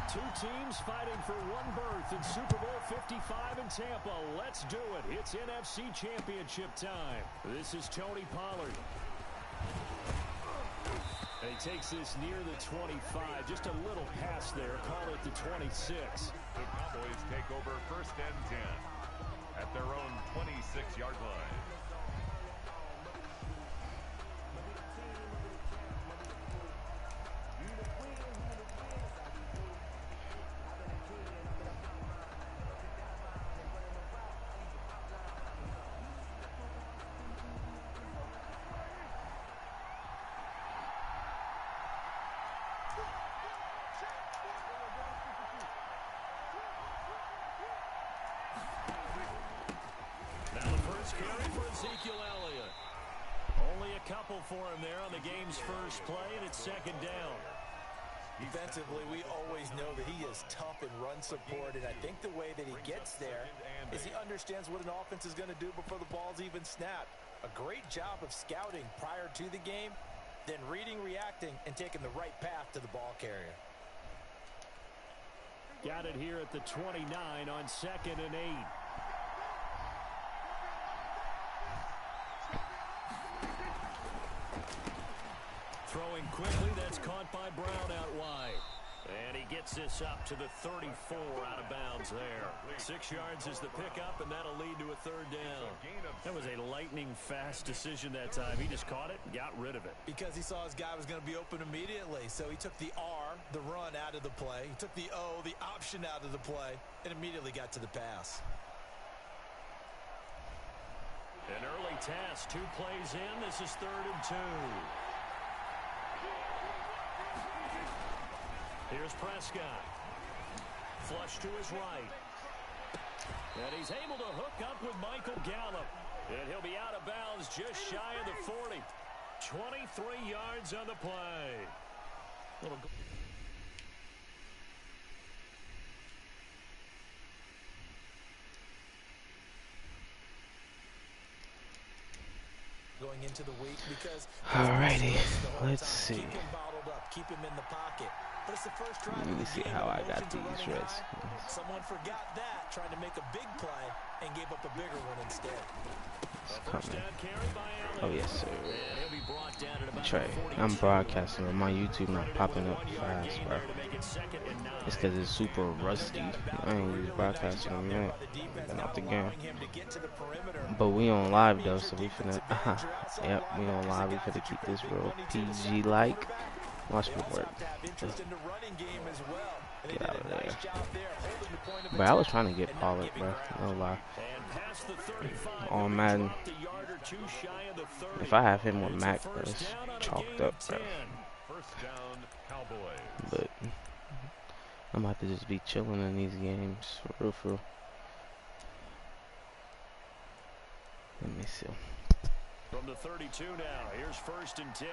Two teams fighting for one berth in Super Bowl 55 in Tampa. Let's do it. It's NFC Championship time. This is Tony Pollard. And he takes this near the 25. Just a little pass there. Call it the 26. The Cowboys take over 1st and 10 at their own 26-yard line. Carry for Ezekiel Elliott. Only a couple for him there on the game's first play, and it's 2nd down. Defensively, we always know that he is tough in run support, and I think the way that he gets there is he understands what an offense is going to do before the ball's even snapped. A great job of scouting prior to the game, then reading, reacting, and taking the right path to the ball carrier. Got it here at the 29 on 2nd and 8. Throwing quickly, that's caught by Brown out wide. And he gets this up to the 34 out of bounds there. 6 yards is the pickup, and that'll lead to a 3rd down. That was a lightning-fast decision that time. He just caught it and got rid of it. Because he saw his guy was going to be open immediately. So he took the R, the run, out of the play. He took the O, the option, out of the play, and immediately got to the pass. An early task, 2 plays in. This is 3rd and 2. Here's Prescott. Flush to his right. And he's able to hook up with Michael Gallup. And he'll be out of bounds just shy of the 40. 23 yards on the play. Going into the week because alrighty, let's see. Keep him bottled up, keep him in the pocket. But it's the first drive. Let me see how I got these reds. Someone forgot that, trying to make a big play and gave up a bigger one instead. Oh yes, sir. Trey, I'm broadcasting on my YouTube, not popping up fast, bro. It's because it's super rusty. I ain't really broadcasting on that. Not the game. But we on live though, so we finna. Yep, we on live. We finna keep this real PG like. Watch me work. Get out of there. But I was trying to get Pollard, bro. No lie. On Madden. If I have him with Mac, bro, it's chalked up, bro. But I'm about to just be chilling in these games, for real, for real. Let me see. From the 32 now, here's 1st and 10.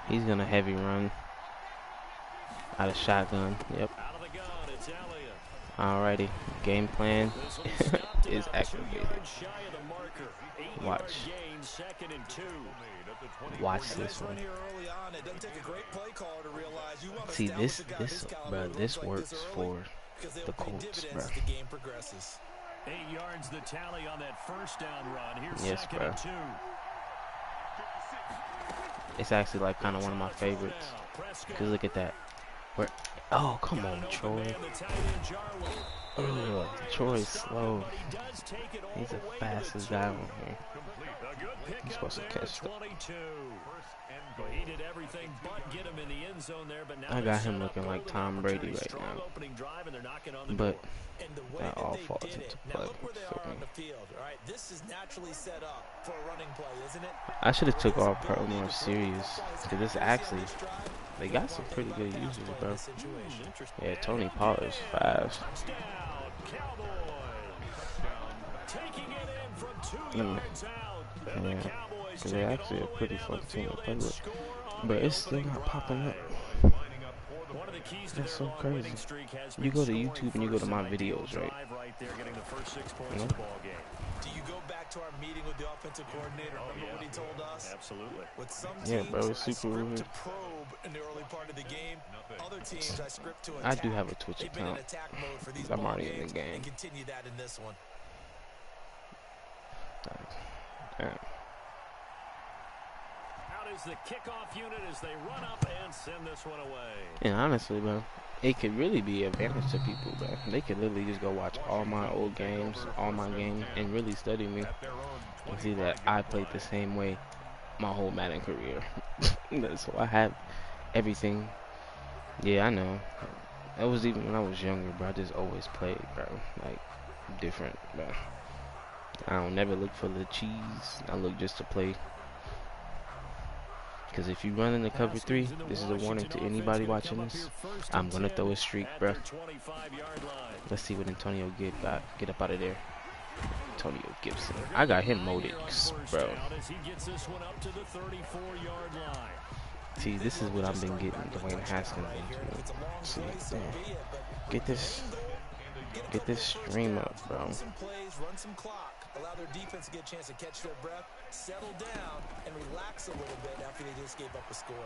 He's gonna heavy run out of shotgun. Yep. Out of the gun, it's Elliott. Alrighty, game plan is activated. Watch. Watch this one. See this, bro. This works for the Colts, bro. 8 yards the tally on that 1st down run. Here's yes, 2nd bro. and 2. It's actually like kind of one of my favorites. Cause look at that. Where? Oh, come on, Troy. Ugh, Troy's slow. He's the fastest guy on here. He's supposed to catch that. I got him looking like Tom Brady right now. But that all falls into play. I should have took All Pro more serious. Because this actually, they got some pretty good users, bro. Yeah, Tony Pollard's fast. Yeah, because they're actually a pretty fun team to play with. But it's still not popping up. One of the That's so crazy. You go to YouTube and you go to my videos, right? No? Do you go back to our meeting with the offensive coordinator? Remember what he told us? Absolutely. With some Yeah, teams, bro, it's super I weird. script to probe in the early part of the game. Other teams, I script to attack. I do have a Twitch They've been in account. attack mode for these I'm ball already in the games game. and continue that in this one. Damn. Out is the kickoff unit as they run up and send this one away. And honestly, bro, it could really be an advantage to people, bro. They could literally just go watch all my old games, all my games, and really study me. And see that I played the same way my whole Madden career. So I have everything. Yeah, I know. That was even when I was younger, bro. I just always played, bro. Like, different, bro. I don't never look for the cheese. I look just to play. Because if you run into cover 3, this is a warning to anybody watching this. I'm going to throw a streak, bro. Let's see what Antonio got. Get up out of there. Antonio Gibson. I got him moded, bro. See, this is what I've been getting Dwayne Haskins into. See, get this stream up, bro. Run some plays, run some clock. Allow their defense to get a chance to catch their breath, settle down, and relax a little bit after they just gave up a score.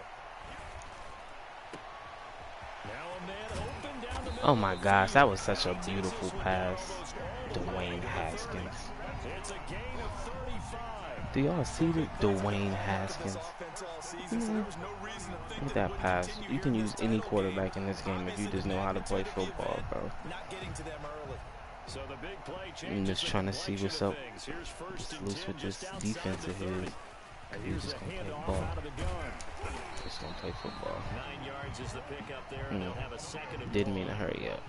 Oh my gosh, that was such a beautiful pass. Dwayne Haskins. Do y'all see the Dwayne Haskins? Look at that pass. You can use any quarterback in this game if you just know how to play football, bro. I'm just trying to see what's up. Just loose with this defense of his. He's just gonna play ball. Just gonna play football. Didn't mean to hurry up.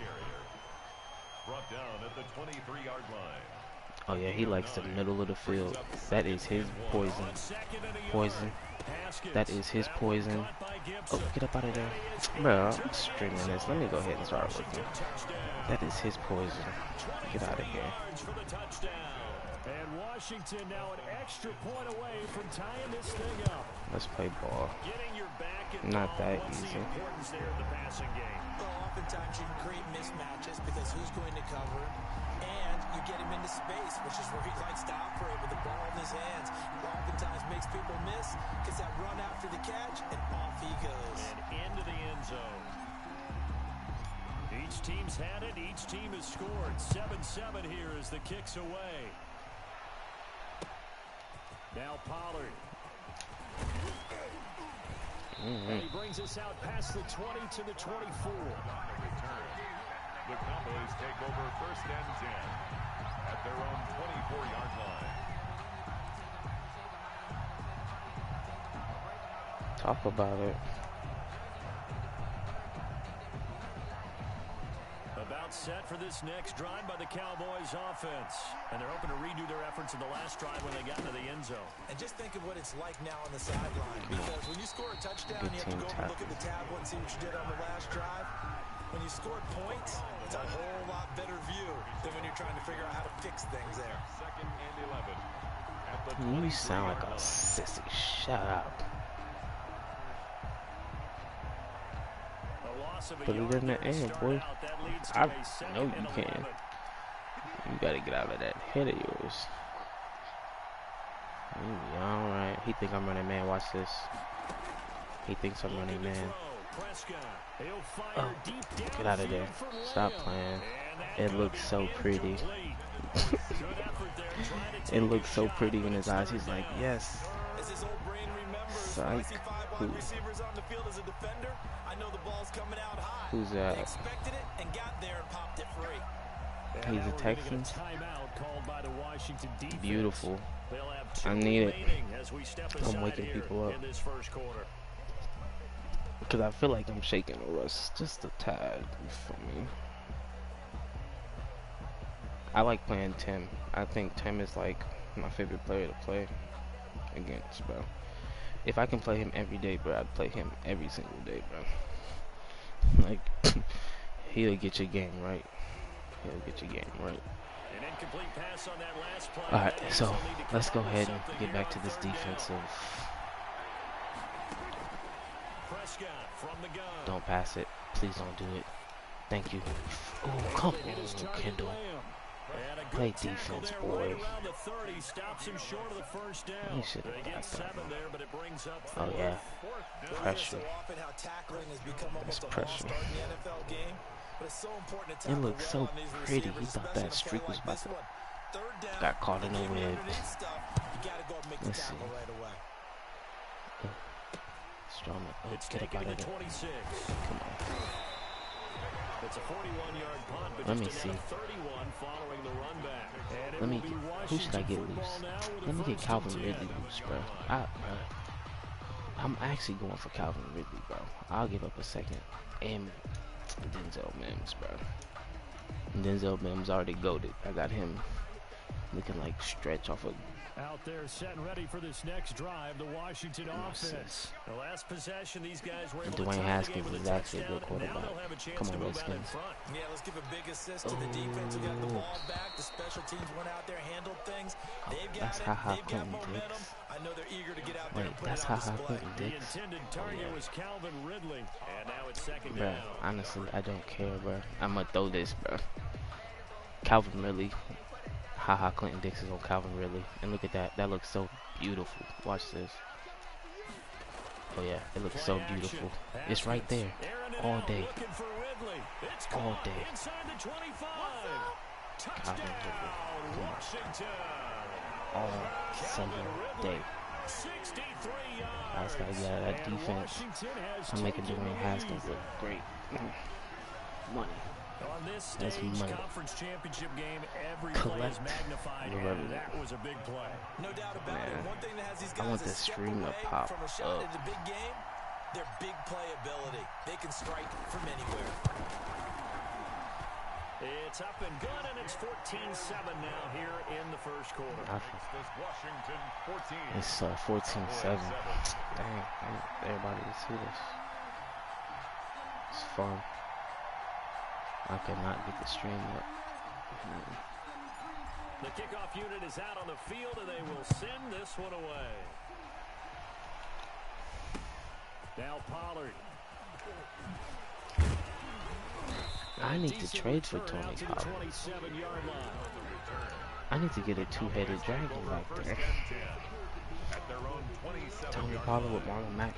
Oh yeah, he likes the middle of the field. That is his poison. Poison. That is his poison. Oh, get up out of there. Bro, I'm streaming this. Let me go ahead and start looking. That is his poison. Get out of here. And Washington now an extra point away from tying this thing up. Let's play ball. Not that easy. Well, oftentimes you can create mismatches because who's going to cover, and you get him into space, which is where he likes to operate with the ball in his hands. Oftentimes makes people miss, gets that run after the catch, and off he goes. And into the end zone. Each team's had it. Each team has scored. 7-7 here as the kick's away. Now Pollard. And he brings us out past the 20 to the 24. The Cowboys take over first and 10 at their own 24-yard line. Talk about it. About set for this next drive by the Cowboys offense. And they're hoping to redo their efforts in the last drive when they got into the end zone. And just think of what it's like now on the sideline. Because when you score a touchdown, you have to go and look at the tablet and see what you did on the last drive. When you scored points, it's a whole lot better view than when you're trying to figure out how to fix things there. Second and 11. You sound like a sissy. Shut up. Put it in the air, boy. I know you can. You gotta get out of that head of yours. Alright. He think I'm running man. Watch this. He thinks I'm running man. Oh, get out of there. Stop playing. It looks so pretty. It looks so pretty in his eyes. He's like, yes. Psych. Who? Who's that? He's a Texan. Beautiful. I need it. I'm waking people up. Because I feel like I'm shaking the rust just a tad for me. I like playing Tim. I think Tim is like my favorite player to play against, bro. If I can play him every day, bro, I'd play him every single day, bro. Like, he'll get your game right. He'll get your game right. Alright, so let's go ahead and get back to this defensive Don't pass it. Please don't do it. Thank you. Oh, come on, Kendall. Play defense, boy. You should have got that. Oh, yeah. Pressure. That's pressure. It looks so pretty. He thought that streak was about to... Got caught in the web. Let's see. Strong. Oh, get up out of there. Come on. It's a 41-yard punt, let me see. Let me get, who should I get loose? Let me get Calvin Ridley loose, bro. I'm actually going for Calvin Ridley, bro. I'll give up a second. And Denzel Mims, bro. Denzel Mims already goated. I got him looking like stretch off of... Out there setting ready for this next drive, the Washington offense. The last possession, these guys were able to Dwayne Haskins is actually a good quarterback. Come on, Redskins. Yeah, let's give a big assist to the defense who got the ball back. The special teams went out there, handled things. They've got it. They've got momentum. I know they're eager to get out there and put it on display. The intended target was Calvin Ridley. And now it's second down. Honestly, I don't care, bro. I'm gonna throw this, bro. Calvin Ridley. Haha, Clinton Dix is on Calvin Ridley. And look at that. That looks so beautiful. Watch this. Oh, yeah. It looks so beautiful. It's right there. All day. All day. Calvin Ridley. Come on. All single day. I just gotta get out of that defense. I'm making Dwayne Haskins look great. Money. On this That's stage, money. conference championship game, every Collect play is magnified, and that was a big play. No doubt about it. One thing that has these I want guys this stream to pop from a shot up. in the big game, their big playability. They can strike from anywhere. It's up and good, and it's 14-7 now here in the first quarter. Washington 14. It's 14-7. Dang, everybody will see this. It's fun. I cannot get the stream up. The kickoff unit is out on the field, and they will send this one away. Now Pollard. I need to trade for Tony Pollard. I need to get a two-headed dragon back there. Tony Pollard with Marlon Mack.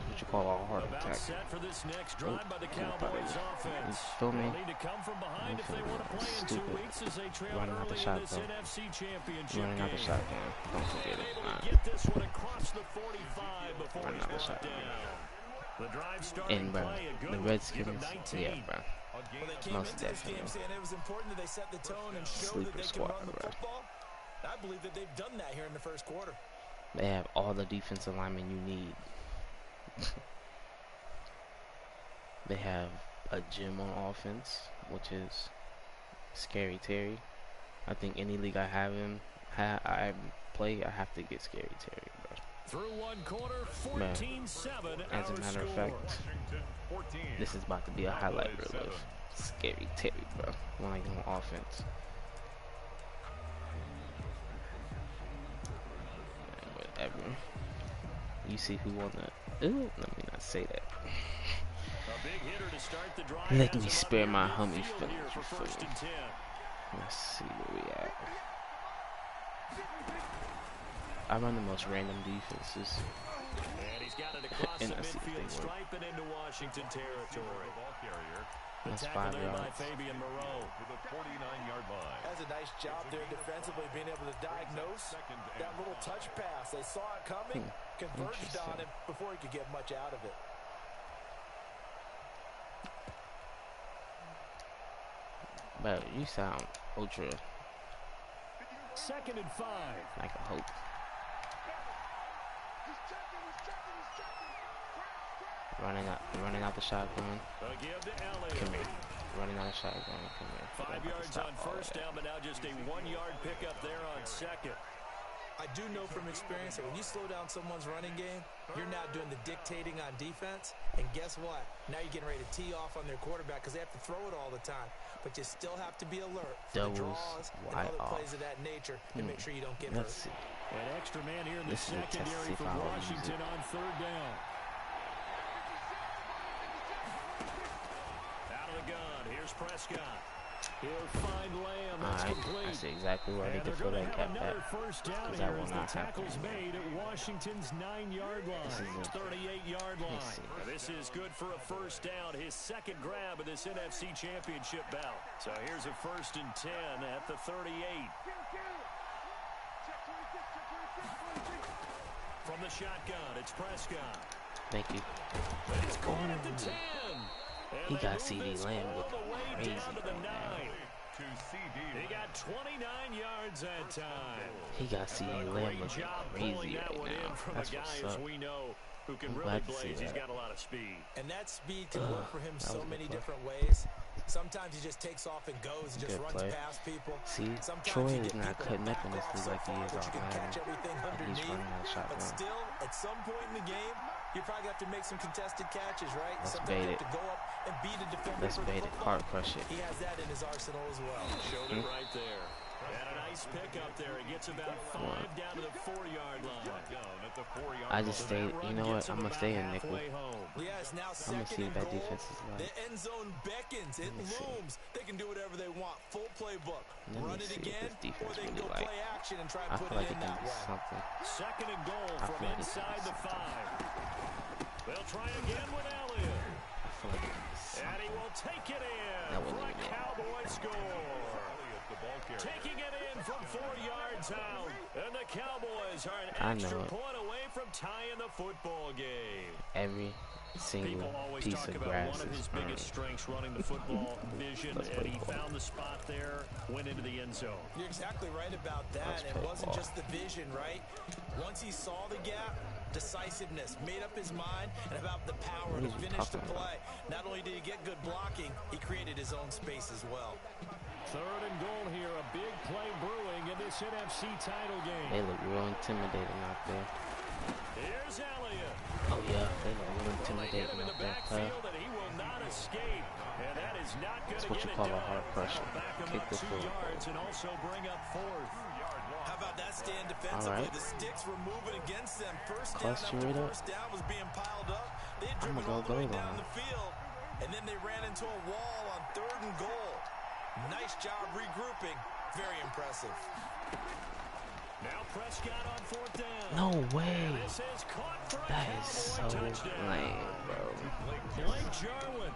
What you call a heart attack. Set for this next drive by the Cowboys offense. You feel me? Need to come from behind if they want to play in 2 weeks as they trail Running out the early in shot, this though. NFC Championship Running out the game. shotgun. Don't forget it. Get this one across the 45 before Running he's out the brought shotgun. down. The drive starting And bro, play, a good the one. Redskins, yeah, bro. Well, they came Most into this game definitely. saying it was important that they set the tone and show Sleeper that they squad, can run the bro. football. I believe that they've done that here in the first quarter. They have all the defensive linemen you need. They have a gem on offense, which is Scary Terry. I think any league I have him, I play, I have to get Scary Terry, bro. Through one quarter, 14-7. As a matter of fact, this is about to be a highlight reel of Scary Terry, bro. When I get on offense. Whatever. You see who won that? Ooh, let me not say that. Let me spare my hummy feelings. Let's see where we at. I run the most random defenses. And he's got it across the midfield stripe and into Washington territory. That's 5 yards. Fabian Moreau. To the 49-yard line. Has a nice job there defensively, being able to diagnose that little touch pass. They saw it coming, converged on him before he could get much out of it. But you sound ultra 2nd and 5. like a hope. Running out the shotgun. Come here. Running out the shotgun. Come here. 5 yards on first down, but now just a 1-yard pickup there on second. I do know from experience that when you slow down someone's running game, you're now doing the dictating on defense. And guess what? Now you're getting ready to tee off on their quarterback because they have to throw it all the time. But you still have to be alert for the draws and other plays of that nature and make sure you don't get hurt. An extra man here in the secondary for Washington on 3rd down. Here's Prescott. He'll find Lamb. That's Alright, complete. I see exactly why they And can they're throw going to that have cat back. another first down Because here that will as the not happen. tackle's made at Washington's 9-yard line. 38-yard line. This is good for a first down. His second grab of this NFC Championship bout. So here's a 1st and 10 at the 38. From the shotgun, it's Prescott. Thank you. And he's caught at the 10. He And got they CD move this Lamb all looking the way crazy down to the right now. 9. To CD. He got 29 yards that time. He got CD Lamb Great looking job crazy pulling that right one in now. from That's a guy what's as up. we know who can I'm really glad to see blaze. He's that. got a lot of speed. And that speed can work for him That so was a many good different ways. Sometimes he just takes off and goes and just Good runs play. past people. See, Sometimes Troy you is get not people cutting to up in back this off league like so he far is that off you can catch Madden. everything And he's underneath. running that But shotgun. still, at some point in the game, you're probably going to have to make some contested catches, right? Let's Sometimes bait you it. have to go up and beat a defender Let's for the bait it. football. Hard crush it. He has that in his arsenal as well. Showed it right there. And a nice pickup there. He gets about 5 down to the 4-yard line. I just stayed. You know what? I'm going to stay in nickel. Yeah, it's now I'm going to second see and if that goal. defense is The like. end zone beckons. It looms. They can do whatever they want. Full playbook. Let me Run it see what again, this defense or they can really go like. play action and try and I put feel like it it in can that be way. something. 2nd and goal I from feel like it inside can the be 5. They'll try again with Elliott. I feel like it can be And he something. will take it in That for wasn't a even it. Cowboy score. Taking it in from 4 yards out. And the Cowboys are I an know extra it. point away from tying the football game. Every People single always piece talk of about grass one of his is biggest earned. strengths running the football, vision, Let's and play he ball. found the spot there, went into the end zone. You're exactly right about that. Let's It play wasn't ball. just the vision, right? Once he saw the gap, decisiveness, made up his mind, and about the power What to is he finish the talking about? play. Not only did he get good blocking, he created his own space as well. 3rd and goal here, a big play brewing in this NFC title game. They look real intimidating out there. Here's Elliott. Oh yeah, they look real They hit intimidating him in out the there. backfield, and he will not escape. And that is not going That's to what get you it call a done. hard pressure. They'll back him Kick up the 2 field yards goal. and also bring up 4th. How about that stand defensively? All right. The sticks were moving against them. First down Cluster after it up. first down was being piled up. They had I'ma driven go all the way goal down line. the field, and then they ran into a wall on 3rd and goal. Nice job regrouping. Very impressive. Now Prescott on 4th down. No way. This is caught for a That is Cowboy so touchdown. lame, bro. Blake Jarwin.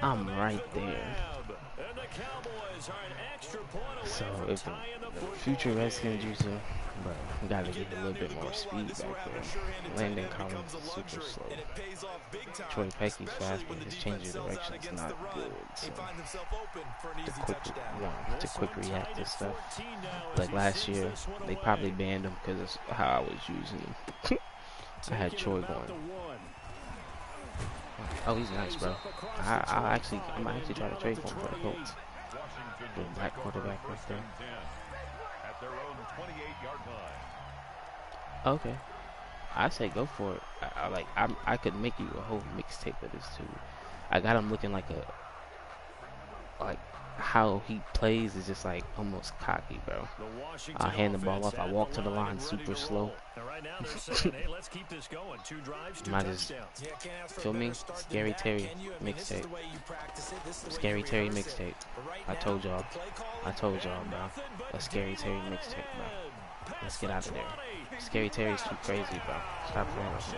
I'm There right makes the there. grab. And the Cowboys are an extra point away So from if tying the the football future game. Redskins using, bro, gotta get a little bit more speed back there. Landon Collins is super slow. And it pays off big time, Troy Peckey's especially fast, when but the his change defense of sells out direction is against not the run. good. He So finds himself open for an the easy quick, touchdown. to This quick one tied react to at stuff. 14 now as Like he last sends year, this one they away. probably banned him because of how I was using him. I had Taking Troy him out going. to 1. Oh, he's nice, bro. I'm actually try to trade for him for the Colts. The black quarterback right there. At their own 28-yard line. Okay, I say go for it. I could make you a whole mixtape of this too. I got him looking like how he plays is just like almost cocky, bro. I hand the ball off. I walk to the line super slow. Right now they're saying, hey, let's keep this going. 2 drives, 2 Might just touchdowns. Yeah, can't ask for a feel me. better start than Scary that, Terry can you? I mean, this is mixtape. the way you practice it. This is the way Scary you Terry rehearse it. mixtape. But right I now, told y'all. the play calling, I told y'all, bro. A Scary Terry mixtape, bro. Let's get out of there. Scary Terry's too crazy, bro. Stop playing with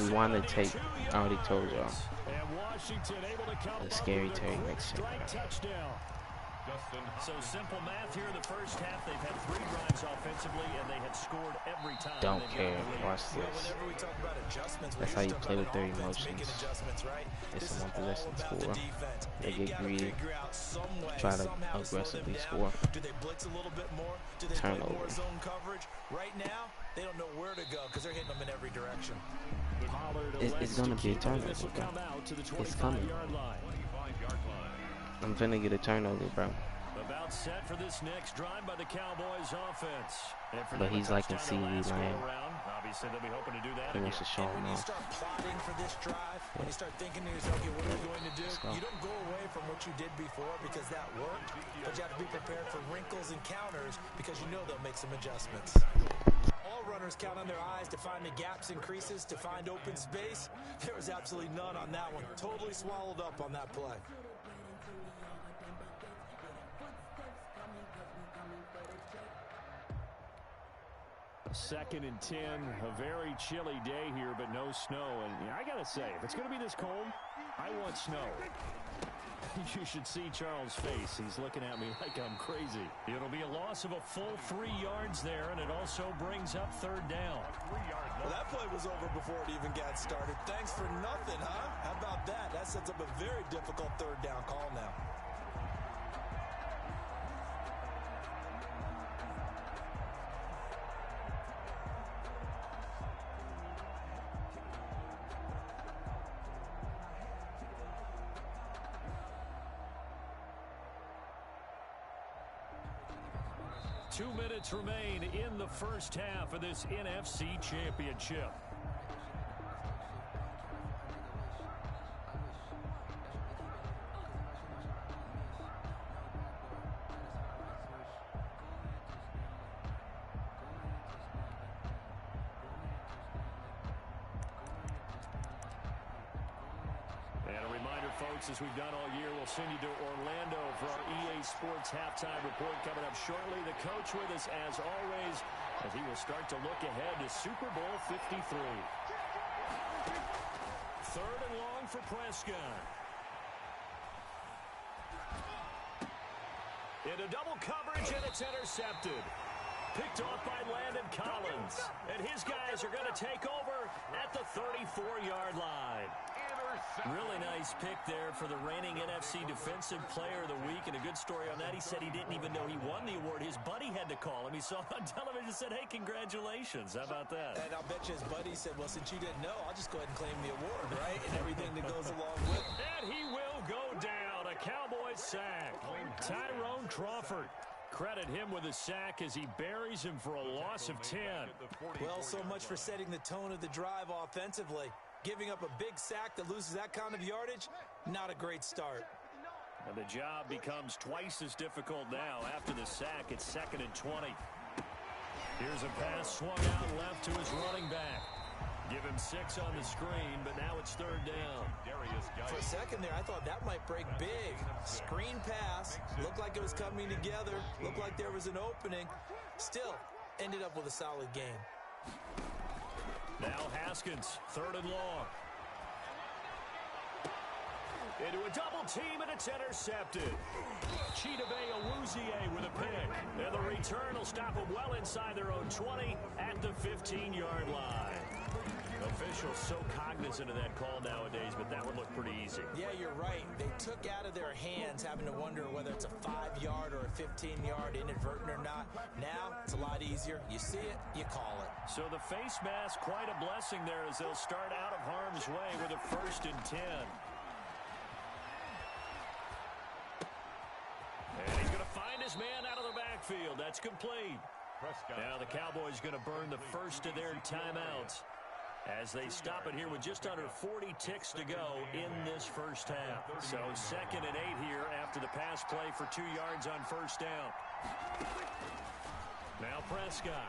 me. We want to take. I already told y'all. The Scary Terry mixtape, bro. So simple math here in the first half. They've had 3 drives offensively, and they have scored every time. Don't they've care. gotten the lead. Watch this. whenever we talk about adjustments, That's how you play with their emotions. Right? It's This a one is all possession about score. the defense. They They've get gotta greedy. figure out some way, Try to somehow slow them aggressively down. score. Do they blitz a little bit more? Do they play Turnover. more zone coverage? Right now, they don't know where to go because they're hitting them in every direction. It's gonna be a turnover, bro. It's coming. I'm finna get a turnover, bro. About set for this next drive by the Cowboys offense. And for But them, a he's like in touchdown to CD last land. go-around. Obviously, they'll be hoping to do that He again. wants to show And him when you off. start plotting for this drive, when you start thinking to yourself, okay, what are we going to do? Let's go. You don't go away from what you did before because that worked, but you have to be prepared for wrinkles and counters because you know they'll make some adjustments. All run runners count on their eyes to find the gaps and creases, to find open space. There was absolutely none on that one. Totally swallowed up on that play. Second and 10, a very chilly day here, but no snow. And I got to say, if it's going to be this cold, I want snow. You should see Charles' face. He's looking at me like I'm crazy. It'll be a loss of a full 3 yards there, and it also brings up third down. Well, that play was over before it even got started. Thanks for nothing, huh? How about that? That sets up a very difficult third down call now. Two minutes remain in the first half of this NFC Championship. As we've done all year, we'll send you to Orlando for our EA Sports halftime report coming up shortly. The coach with us, as always, as he will start to look ahead to Super Bowl 53. Third and long for Prescott. Into double coverage, and it's intercepted. Picked off by Landon Collins. And his guys are going to take over at the 34-yard line. Really nice pick there for the reigning NFC Defensive Player of the Week. And a good story on that. He said he didn't even know he won the award. His buddy had to call him. He saw it on television and said, hey, congratulations. How about that? And I'll bet you his buddy said, well, since you didn't know, I'll just go ahead and claim the award, right? And everything that goes along with it. And he will go down. A Cowboys sack. Tyrone Crawford. Credit him with a sack as he buries him for a loss of 10. Well, so much for setting the tone of the drive offensively. Giving up a big sack that loses that kind of yardage, not a great start. And the job becomes twice as difficult now. After the sack, it's 2nd and 20. Here's a pass swung out left to his running back. Give him 6 on the screen, but now it's third down. For a second there, I thought that might break big. Screen pass, looked like it was coming together, looked like there was an opening. Still, ended up with a solid game. Now Haskins, third and long. Into a double team, and it's intercepted. Chidobe Awuzie with a pick. And the return will stop them well inside their own 20 at the 15-yard line. Officials so cognizant of that call nowadays, but that one looked pretty easy. Yeah, you're right. They took out of their hands having to wonder whether it's a 5-yard or a 15-yard, inadvertent or not. Now, it's a lot easier. You see it, you call it. So the face mask, quite a blessing there as they'll start out of harm's way with a 1st and 10. And he's going to find his man out of the backfield. That's complete. Now the Cowboys going to burn the first of their timeouts as they stop it here with just under 40 ticks to go in this first half. So 2nd and 8 here after the pass play for 2 yards on first down. Now Prescott.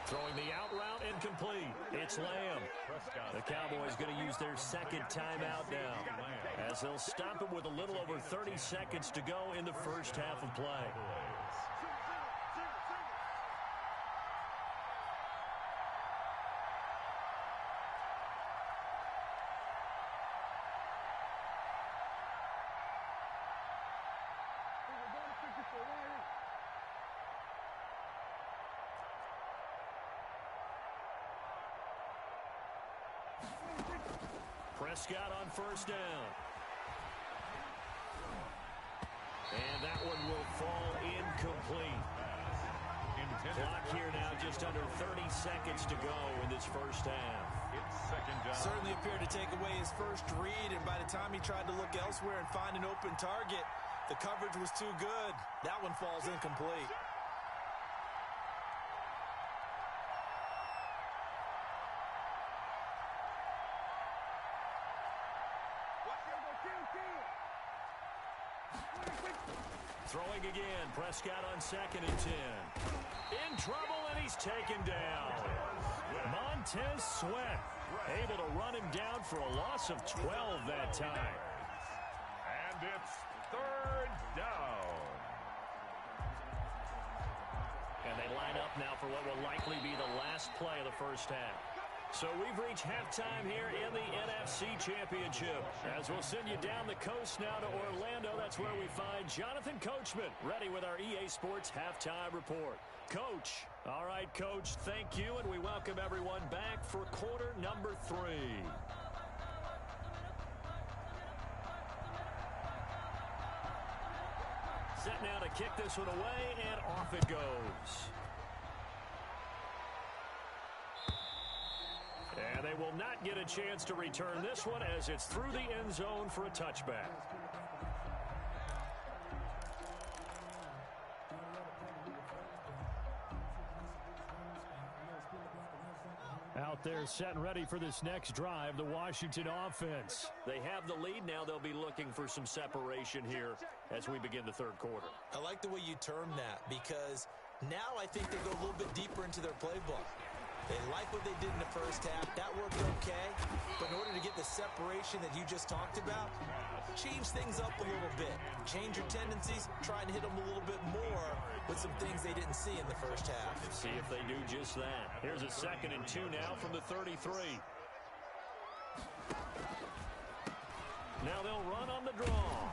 Throwing the out route incomplete. It's Lamb. The Cowboys going to use their 2nd timeout now as they'll stop it with a little over 30 seconds to go in the first half of play. Prescott on first down. And that one will fall incomplete. Clock here now, just under 30 seconds to go in this first half. Certainly appeared to take away his first read, and by the time he tried to look elsewhere and find an open target, the coverage was too good. That one falls incomplete. Throwing again, Prescott on 2nd and 10. In trouble, And he's taken down. Montez Sweat able to run him down for a loss of 12 that time. And it's third down. And they line up now for what will likely be the last play of the first half. So we've reached halftime here in the NFC Championship. As we'll send you down the coast now to Orlando, that's where we find Jonathan Coachman ready with our EA Sports Halftime Report. Coach. All right, Coach, thank you, and we welcome everyone back for quarter number 3. Set now to kick this one away, and off it goes. And they will not get a chance to return this one as it's through the end zone for a touchback. Out there set and ready for this next drive, the Washington offense. They have the lead now. They'll be looking for some separation here as we begin the third quarter. I like the way you term that because now I think they go a little bit deeper into their playbook. They like what they did in the first half. That worked okay. But in order to get the separation that you just talked about, change things up a little bit. Change your tendencies. Try and hit them a little bit more with some things they didn't see in the first half. See if they do just that. Here's a 2nd and 2 now from the 33. Now they'll run on the draw.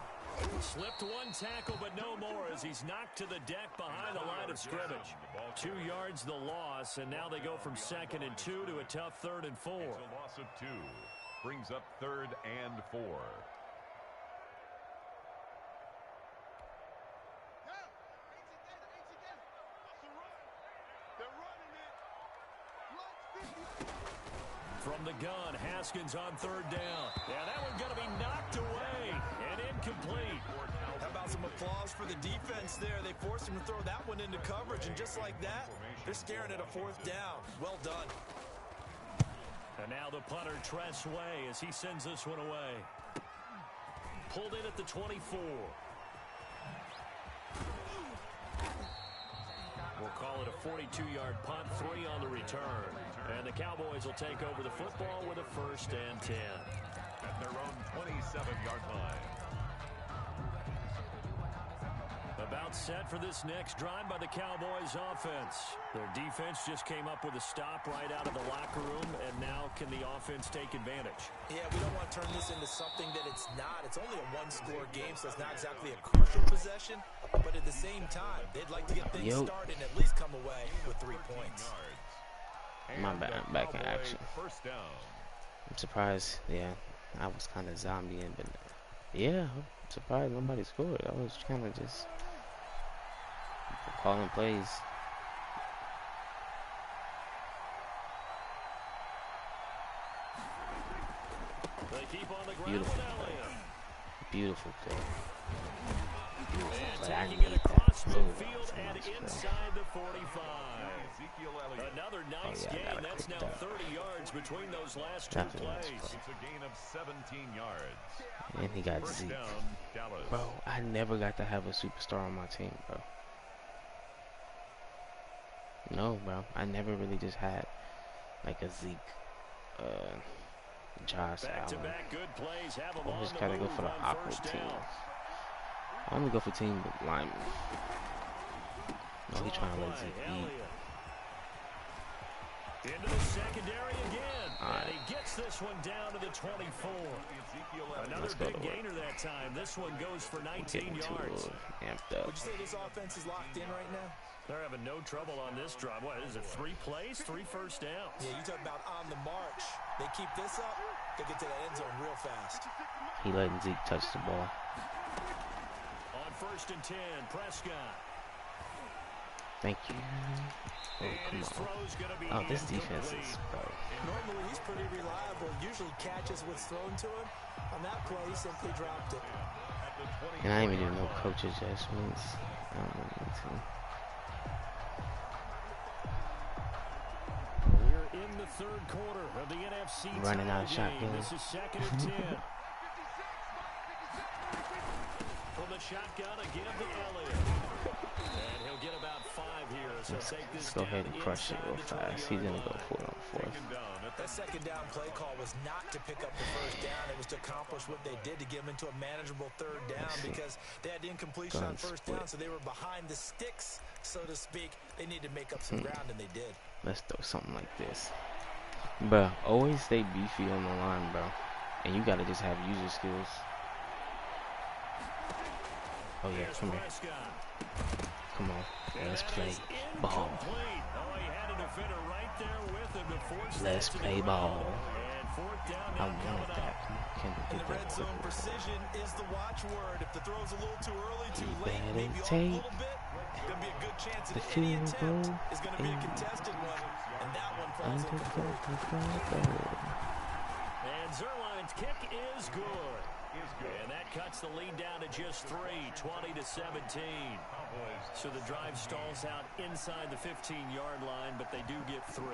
Slipped one tackle, but no more as he's knocked to the deck behind the line of scrimmage. 2 yards the loss, and now they go from 2nd and 2 to a tough 3rd and 4. It's a loss of 2. Brings up 3rd and 4. From the gun, Haskins on 3rd down. Yeah, that one's going to be knocked away and incomplete. How about some applause for the defense there? They forced him to throw that one into coverage, and just like that, they're staring at a 4th down. Well done. And now the punter, Tress Way, as he sends this one away. Pulled in at the 24. We'll call it a 42-yard punt, 3 on the return. And the Cowboys will take over the football with a 1st and 10. At their own 27-yard line. About set for this next drive by the Cowboys offense. Their defense just came up with a stop right out of the locker room, and now can the offense take advantage? Yeah, we don't want to turn this into something that it's not. It's only a 1-score game, so it's not exactly a crucial possession. But at the same time, they'd like to get things started and at least come away with 3 points. My bad, I'm back in action. First down. I'm surprised, yeah, I was kind of zombieing, but yeah, I'm surprised nobody scored. I was kind of just calling plays. They keep on the ground. Beautiful play. Beautiful play. And But I taking need it that. across Oh, midfield and that's inside the 45. Another Oh, nice yeah, gain. That's now 30 yards between those last 2 Definitely nice plays. play. It's a gain of 17 yards. And he got First Zeke. down, Dallas. Bro, I never got to have a superstar on my team, bro. No, bro. I never really just had like a Zeke, Josh Allen. Back-to-back good plays. Have them I on just the gotta go move for the on awkward first team. down. I only go for team with linemen. No, he trying to let Zeke eat. Into the secondary again. Right. And he gets this one down to the 24. Another big gainer that time. This one goes for 19 yards. Amped up. Would you say this offense is locked in right now? They're having no trouble on this drive. What is it, 3 plays, 3 first downs? Yeah, you talk about on the march. They keep this up, they get to the end zone real fast. He letting Zeke touch the ball. On 1st and 10, Prescott. Thank you. Oh, come on. Oh, this defense is, bro. Normally, he's pretty reliable. Usually catches what's thrown to him. On that play, he simply dropped it. And I ain't even do no coach adjustments. I don't need to. We're in the 3rd quarter of the NFC Running out of game. shotgun. This is 2nd and 10. From the shotgun again to Elliott. And he'll get about 5 here Let's go ahead and crush it real fast. He's gonna go for it on fourth. That second down play call was not to pick up the first down. It was to accomplish what they did to get them into a manageable third down because they had incompletion on first down, so they were behind the sticks, so to speak. They needed to make up some ground, and they did. Let's throw something like this. Bro, always stay beefy on the line, bro. And you gotta just have user skills. Oh yeah, come here. Come on, let's play ball. Let's play ball. I want that. Can in the red zone, precision is the watchword. If the throw's a little too early, too late, maybe off a little bit, there'll be a good chance that any attempt is going to be a contested one, and that one falls incomplete. And Zerline's kick is good. And that cuts the lead down to just 3, 20-17. So the drive stalls out inside the 15-yard line, but they do get 3.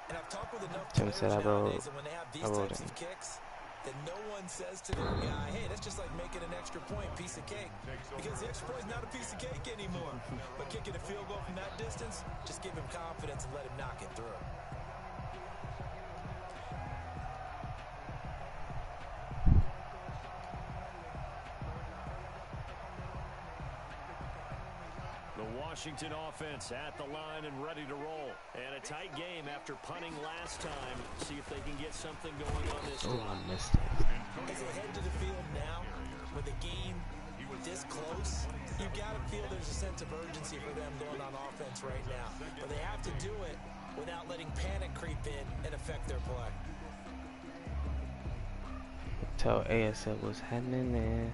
And I've talked with enough players nowadays, and when they have these types of kicks, then no one says to their guy, hey, that's just like making an extra point, piece of cake. Because the extra point is not a piece of cake anymore. But kicking a field goal from that distance, just give him confidence and let him knock it through. Washington offense at the line and ready to roll. And a tight game after punting last time. See if they can get something going on this drive. I missed it. As they head to the field now, with the game this close, you've got to feel there's a sense of urgency for them going on offense right now. But they have to do it without letting panic creep in and affect their play. Tell ASL what's happening there.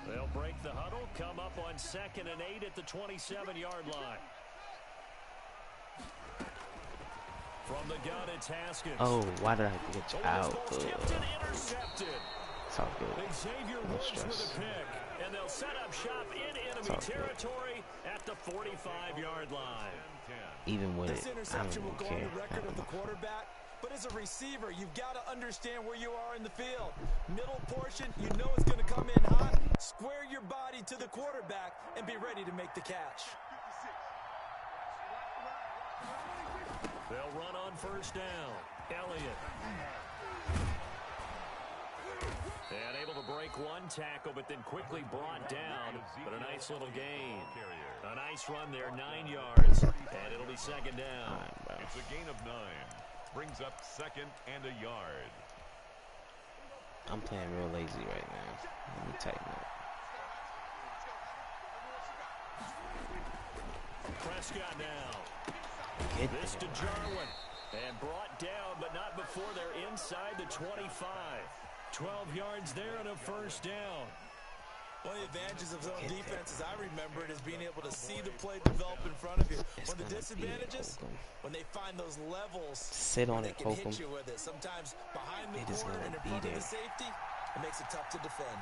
They'll break the huddle, come up on 2nd and 8 at the 27-yard line. From the gun, it's Haskins. Oh, why did I get out? Intercepted. It's all good. Xavier No Woods stress. with a pick, and they'll set up shop in enemy territory at the 45-yard line. Even with this it, I interception will don't go on care. the record of the quarterback. But as a receiver, you've got to understand where you are in the field. Middle portion, you know it's going to come in hot. Square your body to the quarterback and be ready to make the catch. They'll run on first down. Elliott. And able to break one tackle, but then quickly brought down. But a nice little gain. A nice run there, 9 yards. And it'll be 2nd down. It's a gain of 9. Brings up 2nd and a yard. I'm playing real lazy right now. Let me tighten up. Prescott now. Get this to Jarwin. And brought down, but not before they're inside the 25. 12 yards there and a first down. One of the advantages of zone defense, as I remember it, is being able to see the play develop in front of you. One of the disadvantages, when they find those levels, sit on it, they can hit you with it. Sometimes behind the corner and in front of the safety, it makes it tough to defend.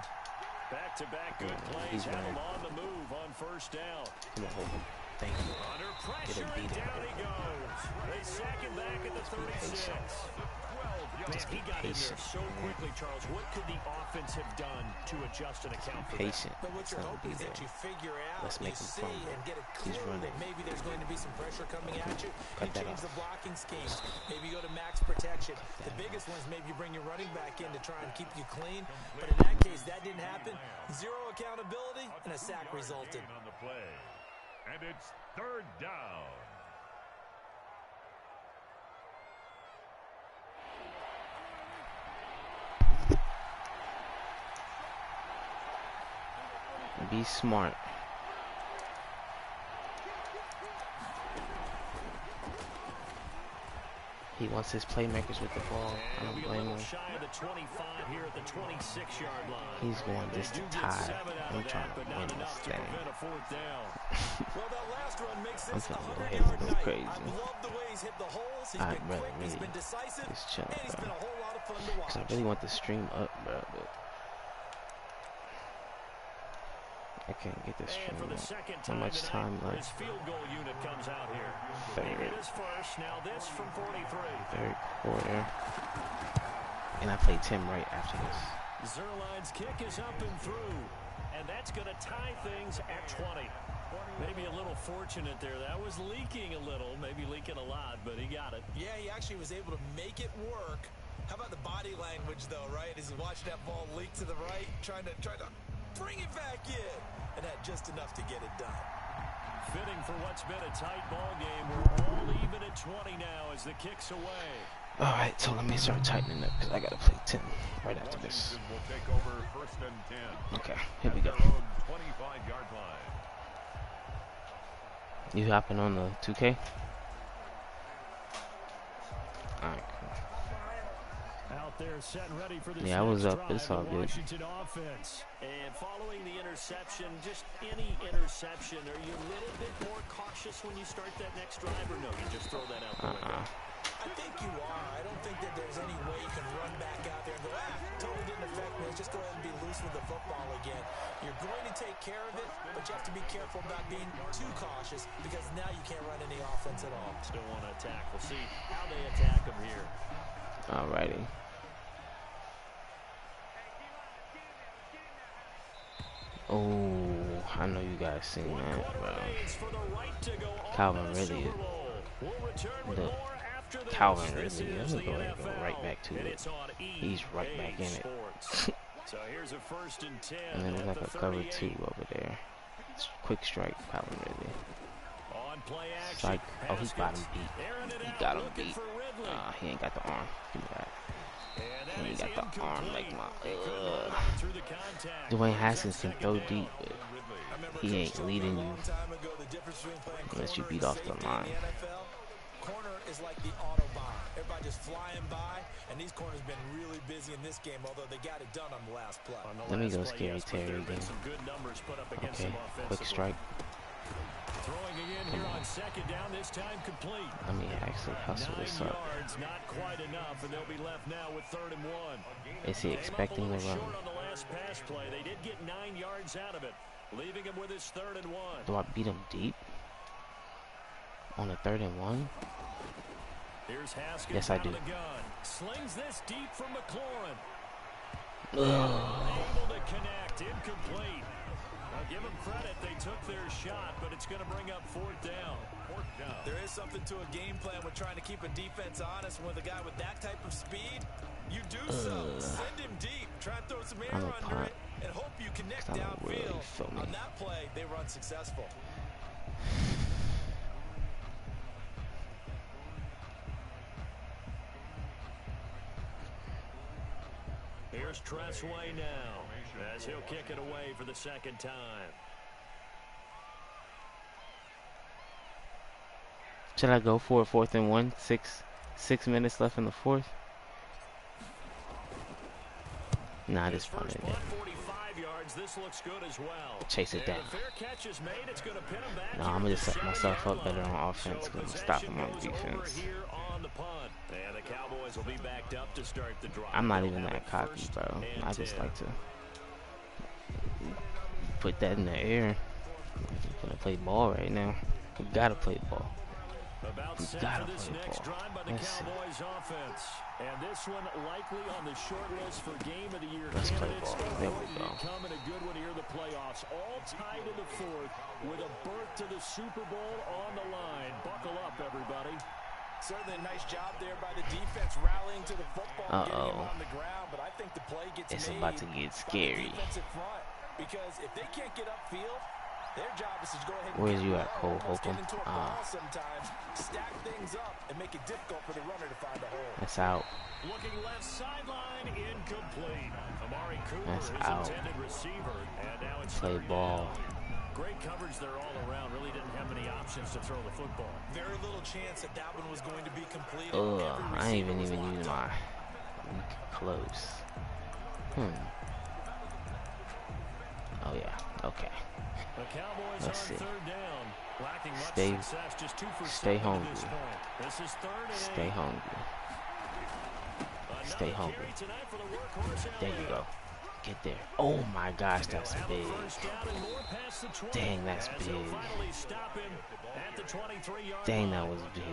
Back-to-back good plays. Have him on the move on first down. Come on, Hogan. Thank you. Under pressure, and down he goes. They sack him back at the 36. Man, he got in there so quickly, Charles. What could the offense have done to adjust and account for patient. But what you're hoping is that you figure out, Let's make him see, and get a clue that maybe there's going to be some pressure coming at you. You change the blocking schemes. Maybe you go to max protection. The biggest one is maybe you bring your running back in to try and keep you clean. But in that case, that didn't happen. Zero accountability, and a sack resulted. On the play. And it's 3rd down. Be smart. He wants his playmakers with the ball. I don't blame him. He's going just to tie. I'm trying to win this thing. I'm trying to go ahead and go crazy. I really just chill, bro. Because I really want the stream up, bro. But I can't get this stream up. How much time left? Third quarter. And I play Tim right after this. Zerline's kick is up and through. And that's going to tie things at 20. Maybe a little fortunate there. That was leaking a little, maybe leaking a lot, but he got it. Yeah, he actually was able to make it work. How about the body language, though, right? As he's watching that ball leak to the right, trying to bring it back in, and had just enough to get it done. Fitting for what's been a tight ball game. We're all even at 20 now as the kick's away. All right, so let me start tightening up because I got to play 10 right after this. Will take over first and 10. Okay, here we go. 25-yard line. You hopping on the 2K? All right, cool. Out there set and ready for this Yeah, I was up. drive, It's all the good. Washington offense. And following the interception, just any interception, are you a little bit more cautious when you start that next drive, or no, you just throw that out the window? I think you are. I don't think that there's any way you can run back out there and go, totally didn't affect me. Let's just go ahead and be loose with the football again. You're going to take care of it, but you have to be careful about being too cautious because now you can't run any offense at all. Still want to attack. We'll see how they attack them here. Alrighty. Oh, I know you guys seen that, bro. Calvin really, Calvin really, let me go ahead and go right back to it. He's right back in it. So here's a first and 10. And then there's like a cover 2 over there. Quick strike, Calvin really. It's like, oh, he got him beat. He got him beat. He ain't got the arm. Give me that. He ain't got the arm like my. Dwayne Haskins can throw deep, but he ain't leading you unless you beat off the line. Corner is like the Autobahn. Everybody just flying by, and these corners been really busy in this game, although they got it done on the last play. Let me go Scary Terry again. Okay, quick strike. Throwing again here on second down, this time complete. Let me actually hustle this up. Not quite enough, and they'll be left now with 3rd and 1. Is he expecting the run? Short on the last pass play. They did get 9 yards out of it, leaving him with his 3rd and 1. Do I beat him deep on a 3rd and 1? Here's Haskins. Yes, I do. Slings this deep from McLaurin. Able to connect, incomplete. Now give them credit, they took their shot, but it's going to bring up 4th down. There is something to a game plan with trying to keep a defense honest. With a guy with that type of speed, you do so. Send him deep, try and throw some air under it, and hope you connect downfield. On that play, they run successful. Here's Tressway now, as he'll kick it away for the 2nd time. Should I go for a 4th and 1? 6 minutes left in the 4th. Nah, this fun. This looks good as well. Chase it down. No, I'm gonna just set myself up better on offense because I'm stopping on defense. I'm not even that cocky, bro. I just like to put that in the air. I'm gonna play ball right now. We gotta play ball. We gotta play ball. Let's see. And this one likely on the short list for game of the year. Let's play ball. There we go. Coming a good one here, the playoffs. All tied in the 4th with a berth to the Super Bowl on the line. Buckle up, everybody. Certainly a nice job there by the defense rallying to the football, getting him on the ground. But I think the play gets it's made about to get scary. Front, because if they can't get upfield, their job is to go ahead and where's you at, Cole Holcomb? Sometimes stack things up and make it difficult for the runner to find a hole. That's out. Looking left sideline, incomplete. Amari Cooper, that's his out. intended receiver, and now it's play ball. Great coverage there all around. Really didn't have many options to throw the football. Very little chance that that one was going to be completed. I ain't even use my close. Oh yeah. Okay. Let's see. Stay hungry. Stay hungry. Stay hungry. There you go. Get there. Oh my gosh, that's big. Dang, that's big. Dang, that was big.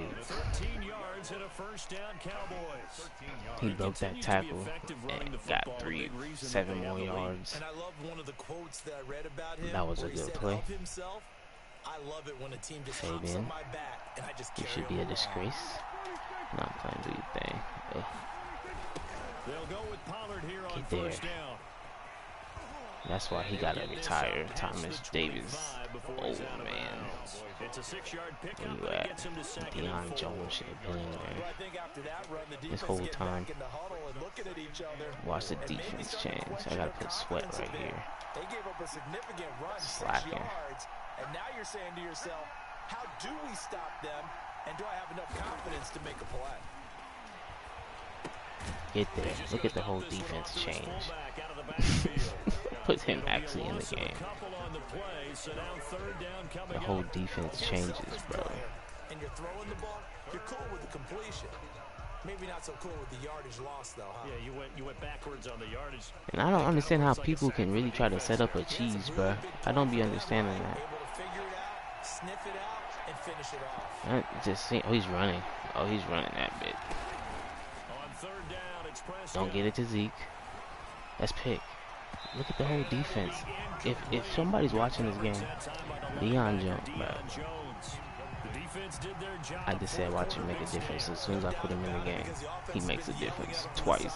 He broke that tackle and got 7 more yards. And I love one of the quotes that I read about him. That was a good play. I love it when a team just Fade hops in. on my back and I just You carry should be a them along. disgrace. Not playing do your thing. They'll go with Pollard here on Get there. first down. That's why he got to retire, Thomas Davis. Oh, man. It's a 6-yard pickup, Where you and it at? gets him to second and Deion 4. Jones should have been in Well, there. I think after that run, the This defense whole get time. back in the huddle and looking at each other. Watch the and maybe defense starting to change. I question gotta their put Sweat confidence a right bit. here. They gave up a significant run, 6 Slacking. yards, and now you're saying to yourself, how do we stop them, and do I have enough confidence to make a play? Get there. Look at the whole defense change. Put him actually in the game. The whole defense changes, bro. And you're throwing the ball, you're cool with the completion. Maybe not so cool with the yardage loss, though, huh? Yeah, you went backwards on the yardage. And I don't understand how people can really try to set up a cheese, bro. I don't be understanding that. Able to figure it out, sniff it out, and finish it off. I just see, oh, he's running. Oh, he's running that bit. On third down, it's Prescott. Don't get it to Zeke. Let's pick. Look at the whole defense. If somebody's watching this game, Deion Jones, bro. I just said watch him make a difference. As soon as I put him in the game, he makes a difference twice.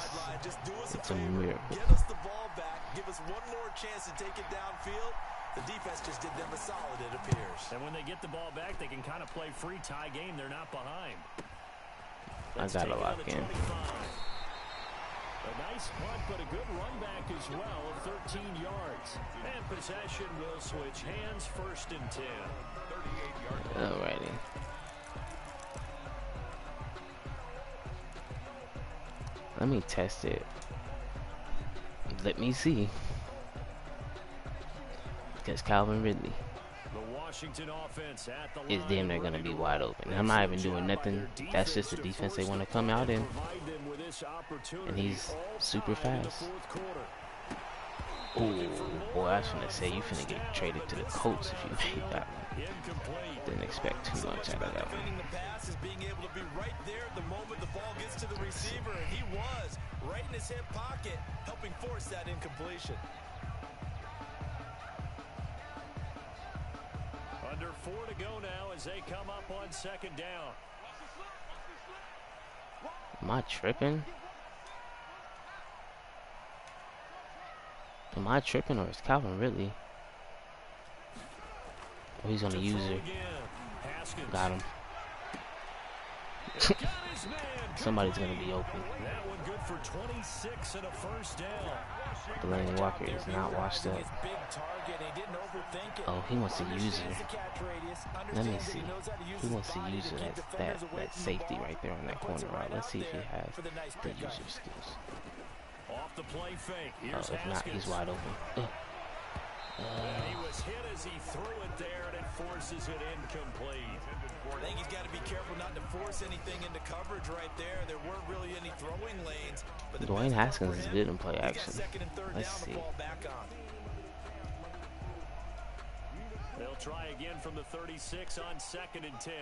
It's a miracle. Get us the ball back. Give us one more chance to take it downfield. The defense just did them a solid, it appears. And when they get the ball back, they can kind of play free tie game. They're not behind. I gotta lock in. A nice punt, but a good run back as well of 13 yards. And possession will switch hands, first and 10. Alrighty. Let me test it. Let me see. Because Calvin Ridley The Washington offense at the is line, damn near gonna be wide open. I'm not even doing nothing. That's just the defense they want to come out in. And he's super fast. Oh boy, I was finna say you finna get traded to the Colts if you made that one. Didn't expect too much out of that one. The pass is being able to be right there at the moment the ball gets to the receiver, and he was right in his hip pocket, helping force that incompletion. Under 4 to go now as they come up on second down. Am I tripping? Am I tripping or is Calvin Ridley? Oh, he's gonna use it. Got him. Somebody's gonna be open. That one good for 26 and a first down. Delaney Walker is not washed up. Oh, he wants to use it. Let me see. He wants to use it as that safety right there on that corner route. Let's see if he has the user skills. Off the play fake. Oh, if not, he's wide open. He was hit as he threw it there, and it forces it incomplete. I think he's got to be careful not to force anything into coverage right there. There weren't really any throwing lanes. But Dwayne Haskins is good in play action. Let's see. They'll try again from the 36 on 2nd and 10.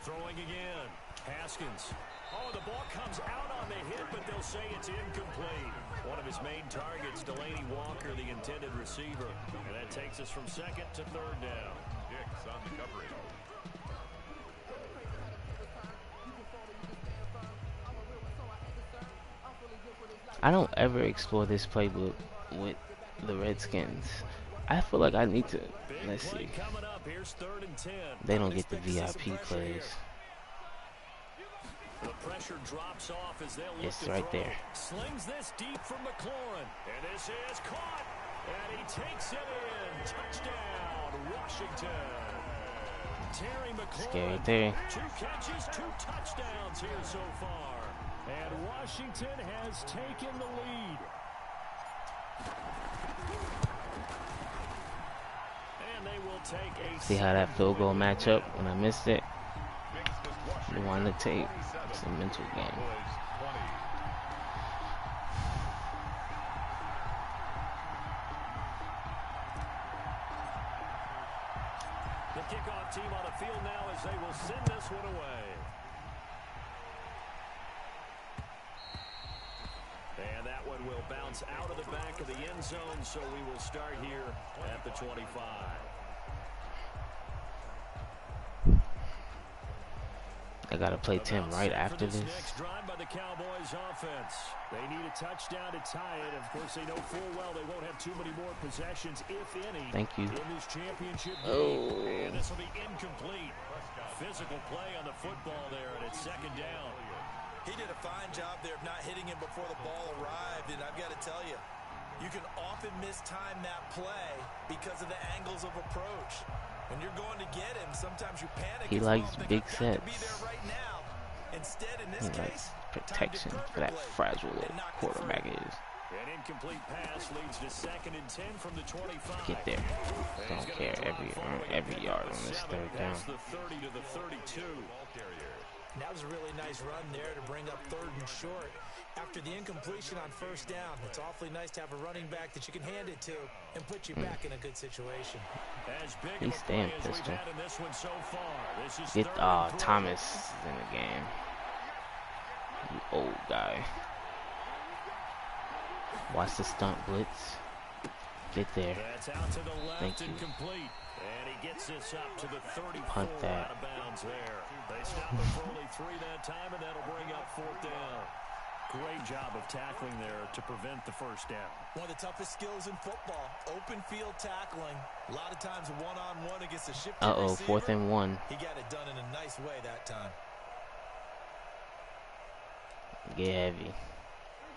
Throwing again. Haskins. Oh, the ball comes out on the hit, but they'll say it's incomplete. One of his main targets, Delaney Walker, the intended receiver. And that takes us from 2nd to 3rd down. Dix on the coverage. I don't ever explore this playbook with the Redskins. I feel like I need to. Let's see. They don't get the VIP plays. The pressure drops off as they'll look It's to right throw. there. Slings this deep from McLaurin. And this is caught. And he takes it in. Touchdown, Washington. Terry McLaurin. Scary Terry. 2 catches, 2 touchdowns here so far. And Washington has taken the lead. And they will take a... See how that field goal match up when I missed it? Rewind the tape. It's a mental game. The kickoff team on the field now as they will send this one away. And that one will bounce out of the back of the end zone, so we will start here at the 25. I gotta play Tim right after this. Next drive by the Cowboys offense. They need a touchdown to tie it. Of course, they know full well they won't have too many more possessions, if any. Thank you. In this championship game. And this will be incomplete. Physical play on the football there, and it's second down. He did a fine job there of not hitting him before the ball arrived, and I've got to tell you, you can often mistime that play because of the angles of approach. When you're going to get him, sometimes you panic. He likes big sets. Instead, in this he likes protection for that fragile little quarterback is. An incomplete pass leads to 2nd and 10 from the 25. Get there. Don't care every yard on this third down. The 30 to the 32. That was a really nice run there to bring up 3rd and short. After the incompletion on 1st down, it's awfully nice to have a running back that you can hand it to and put you back in a good situation. He's staying pistol. So Get Thomas in the game. You old guy. Watch the stunt blitz. Get there. That's out to the left. Thank you. Incomplete. And he gets this up to the 34. Punt that. Out of bounds there. They stop him for only 3 that time, and that'll bring up 4th down. Great job of tackling there to prevent the 1st down. One of the toughest skills in football, open field tackling. A lot of times one-on-one against a shifty receiver. 4th and 1. He got it done in a nice way that time. Get heavy.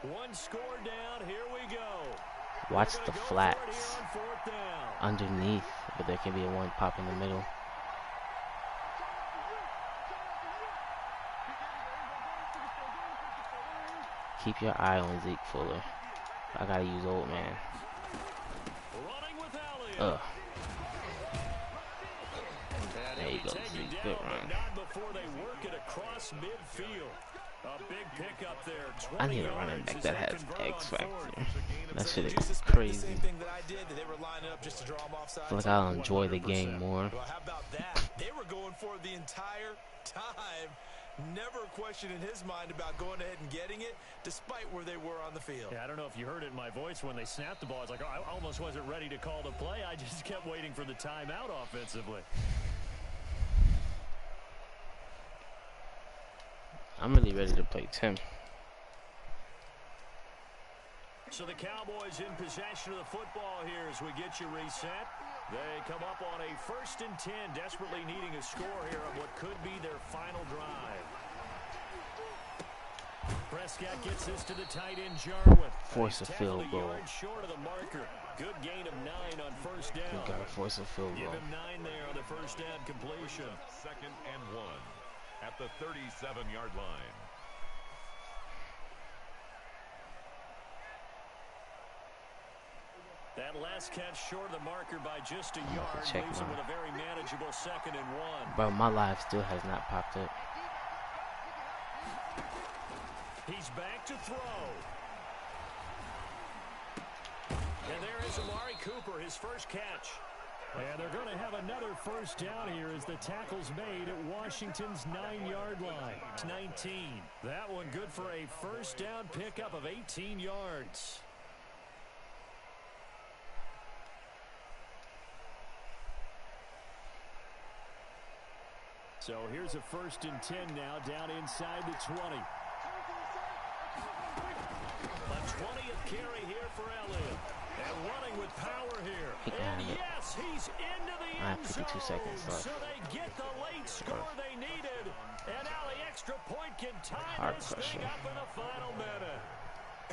1 score down, here we go. Watch the flats underneath, but there can be a 1 pop in the middle. Keep your eye on Zeke Fuller. I gotta use old man. Ugh. There you go, Zeke. Good run. A big pickup there. I need a running back that has X factor. That shit is crazy. I feel like I'll enjoy the game more. Well, how about that? They were going for it the entire time. Never a question in his mind about going ahead and getting it, despite where they were on the field. Yeah, I don't know if you heard it in my voice when they snapped the ball. It's like, oh, I almost wasn't ready to call the play. I just kept waiting for the timeout offensively. I'm really ready to play Tim. So the Cowboys in possession of the football here as we get you reset. They come up on a 1st and 10, desperately needing a score here on what could be their final drive. Prescott gets this to the tight end, Jarwin. Force a field goal. Short of the marker. Good gain of 9 on 1st down. You gotta force a field goal. Give him 9 there on the 1st down completion. 2nd and 1 at the 37-yard line. That last catch short of the marker by just a yard, leaves him with a very manageable 2nd and 1. Bro, my live still has not popped up. He's back to throw. And there is Amari Cooper, his first catch. And they're going to have another 1st down here as the tackle's made at Washington's 9-yard line. 19. That one good for a 1st down pickup of 18 yards. So here's a 1st and 10 now, down inside the 20. A 20th carry here for Elliott. And running with power here. And yes, he's into the end zone. 52 seconds left. So they get the late score they needed. And now the extra point can tie this thing up in the final minute.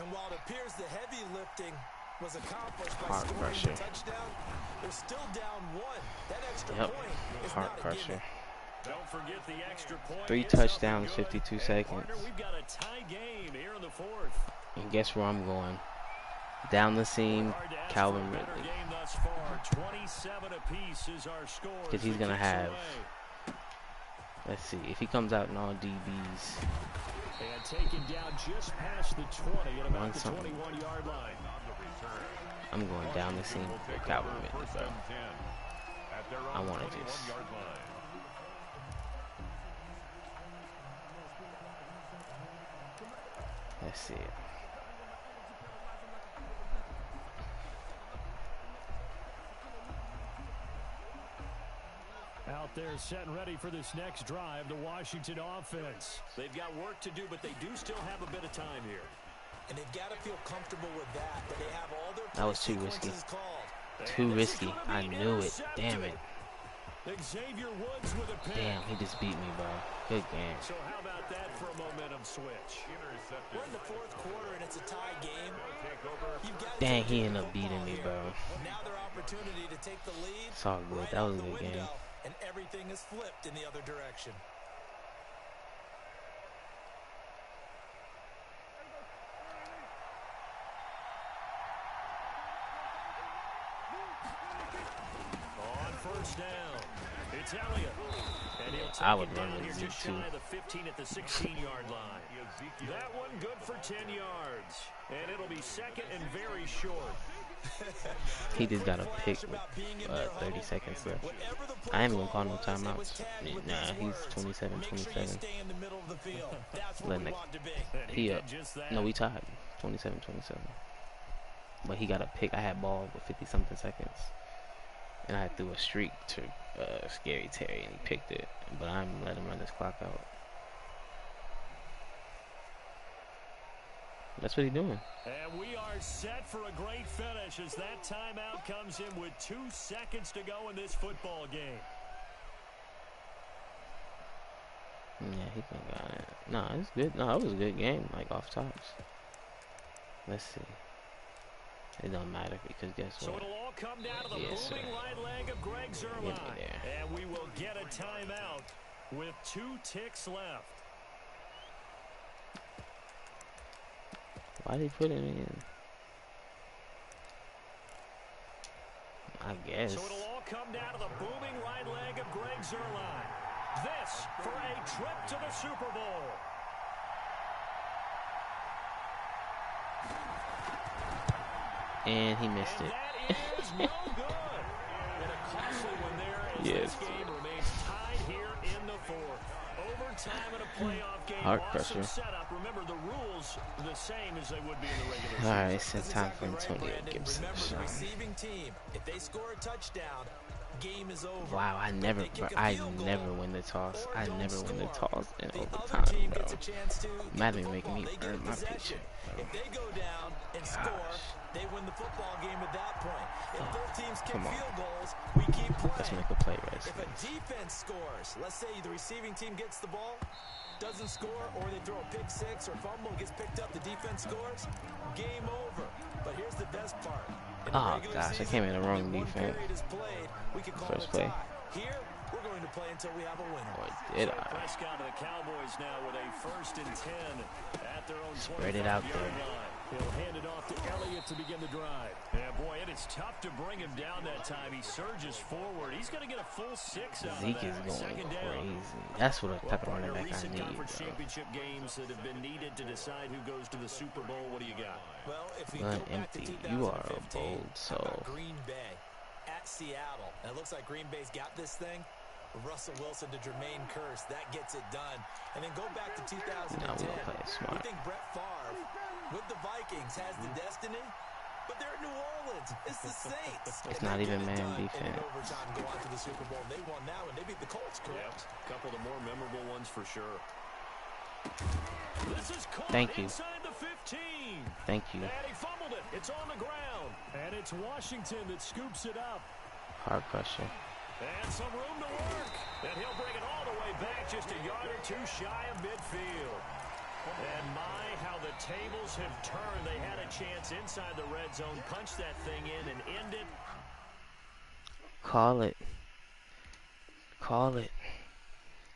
And while it appears the heavy lifting was accomplished by scoring the touchdown, they're still down 1. That extra point is not a given. Don't forget the extra point. 3 touchdowns, 52 seconds. Partner, we've got a tie game here in the 4th. And guess where I'm going? Down the seam, Calvin Ridley. Because he's going to have, let's see, if he comes out in all DBs. And taken down just past the 20 at about the 21-yard line. I'm going down the seam for Calvin Ridley, bro. I want to just... Let's see it. out there setting ready for this next drive, the Washington offense. They've got work to do, but they do still have a bit of time here. And they've got to feel comfortable with that they have all their that was too risky. called. Too risky. I knew it. Damn it. Xavier Woods with a pick. Damn, he just beat me, bro. Good game. So how about that for a momentum switch? We're in the fourth quarter and it's a tie game. Dang, he ended up beating me, bro. Now their opportunity to take the lead. It's all good. That was a good game. And everything is flipped in the other direction. First down. It's Elliott. And he'll take I would it run down with here just Zeke, too. shy of the 15 at the 16-yard line. That one good for 10 yards. And it'll be second and very short. He just got a pick with 30 seconds left. I ain't even call no timeouts. Nah, he's 27-27. Letting it. He up. No, we tied. 27-27. But he got a pick. I had ball with 50-something seconds. And I threw a streak to Scary Terry, and he picked it. But I'm letting him run this clock out. That's what he's doing. And we are set for a great finish as that timeout comes in with 2 seconds to go in this football game. Yeah, he think got it. No, it's good. No, it was a good game, like off tops. Let's see. It don't matter because guess what? So it'll all come down to the moving right leg of Greg Zuerlein. And we will get a timeout with 2 ticks left. Why did he put it in? I guess. So it'll all come down to the booming right leg of Greg Zuerlein. This for a trip to the Super Bowl. And he missed it. That is no good. And a costly one there as this game remains tied here in the fourth. Overtime in a playoff game. Heart Awesome pressure. setup. Remember, the rules are the same as they would be in the regular season. Alright, it's time for Antonio Gibson. Remember, the receiving team, if they score a touchdown, game is over. Wow, I never win the toss. I never win the toss in overtime, bro. Madden making me earn my paycheck. If they go down and score, they win the football game at that point. If both teams kick field goals, we keep playing. Let's make a play, Reds. If a defense scores, let's say the receiving team gets the ball, doesn't score, or they throw a pick six or fumble, gets picked up, the defense scores, game over. But here's the best part. Oh gosh, I came in the wrong defense. First play. Here, we're going to play until we have a winner. Boy, did I. Prescott to the Cowboys now with a 1st and 10 at their own 25-yard line. Spread it out there. He'll hand it off to Elliott to begin the drive. Yeah, boy, it is tough to bring him down that time. He surges forward. He's going to get a full 6 out Zeke of that. is going Second crazy. down. That's what a type of running back I Recent need, conference bro. championship games that have been needed to decide who goes to the Super Bowl. What do you got? Well, if we Gun go back to empty. 2015, You are a bold how about soul. Green Bay at Seattle. And it looks like Green Bay's got this thing. Russell Wilson to Jermaine Kearse. That gets it done. And then go back to 2010. Now we'll play it smart. We think Brett Favre with the Vikings has the destiny, but they're at New Orleans. It's the Saints. It's not even man defense. Overtime, go on to the Super Bowl. They won now, and they beat the Colts, correct? A couple of the more memorable ones for sure. This is caught Thank you. inside the 15. Thank you. And he fumbled it. It's on the ground. And it's Washington that scoops it up. Hard pressure. And some room to work. And he'll bring it all the way back just a yard or two shy of midfield. And my, how the tables have turned. They had a chance inside the red zone. Punch that thing in and end it. Call it. Call it.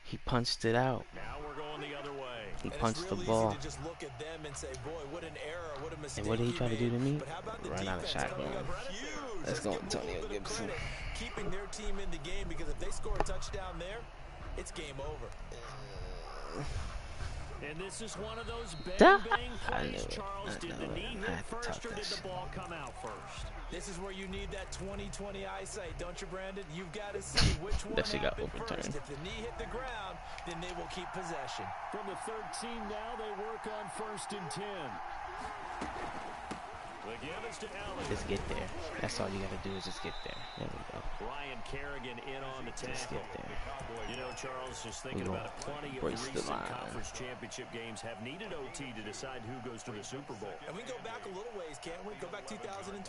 He punched it out. Now we're going the other way. He punched the ball. To just look at them and say, boy, what an error, what a mistake. And what did he try to do to me? But how about the Run out of defense shotgun. coming up huge? Let's go, give them a Antonio little bit of Gibson. credit, keeping their team in the game, because if they score a touchdown there, it's game over. And this is one of those Duh. bang I knew plays. it. Charles, I did knew the it. knee I hit had to first tuck or did this. the ball come out first? This is where you need that 20/20 eyesight, don't you, Brandon? You've got to see which one That shit got happened overturned. first. If the knee hit the ground, then they will keep possession. From the 13 now, they work on 1st and 10. Just get there. That's all you got to do is just get there. There we go. Ryan Kerrigan in on the tackle. Just get there. You know, Charles, just thinking about it, plenty of recent conference championship games have needed OT to decide who goes to the Super Bowl. And we go back a little ways, can't we? Go back 2012.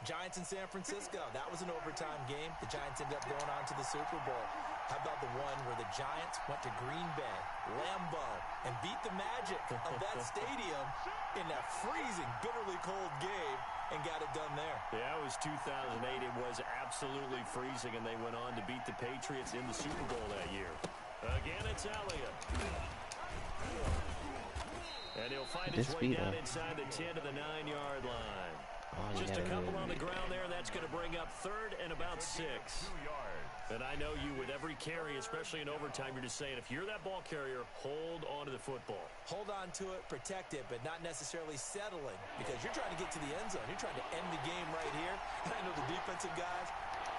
Giants in San Francisco. That was an overtime game. The Giants ended up going on to the Super Bowl. How about the one where the Giants went to Green Bay, Lambeau, and beat the magic of that stadium in that freezing, bitterly cold game and got it done there? Yeah, it was 2008. It was absolutely freezing, and they went on to beat the Patriots in the Super Bowl that year. Again, it's Elliott. And he'll find his way down inside the 10 to the 9-yard line. Just a couple on the ground there, and that's going to bring up 3rd and about 6. And I know you, with every carry, especially in overtime, you're just saying, if you're that ball carrier, hold on to the football. Hold on to it, protect it, but not necessarily settling, because you're trying to get to the end zone. You're trying to end the game right here. And I know the defensive guys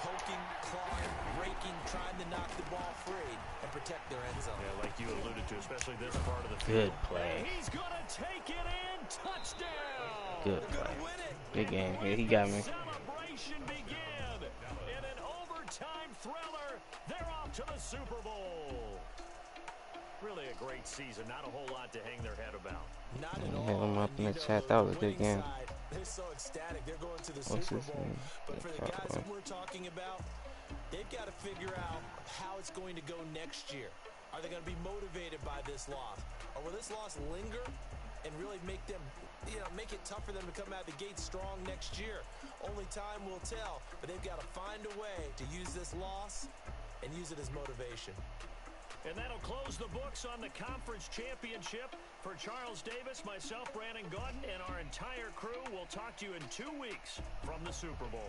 poking, clawing, raking, trying to knock the ball free and protect their end zone. Yeah, like you alluded to, especially this part of the field. Good play. And he's going to take it in. Touchdown. Good play. Good game. Yeah, he got me. Celebration begin. In an overtime thriller, they're off to the Super Bowl. Really a great season. Not a whole lot to hang their head about. Not at all. Hit him up in the chat. That was a good game. They're so ecstatic. They're going to the Super Bowl. But for the guys that we're talking about, they've got to figure out how it's going to go next year. Are they going to be motivated by this loss? Or will this loss linger and really make them, make it tough for them to come out of the gate strong next year? Only time will tell. But they've got to find a way to use this loss and use it as motivation. And that'll close the books on the conference championship. For Charles Davis, myself, Brandon Gaudin, and our entire crew, we'll talk to you in 2 weeks from the Super Bowl.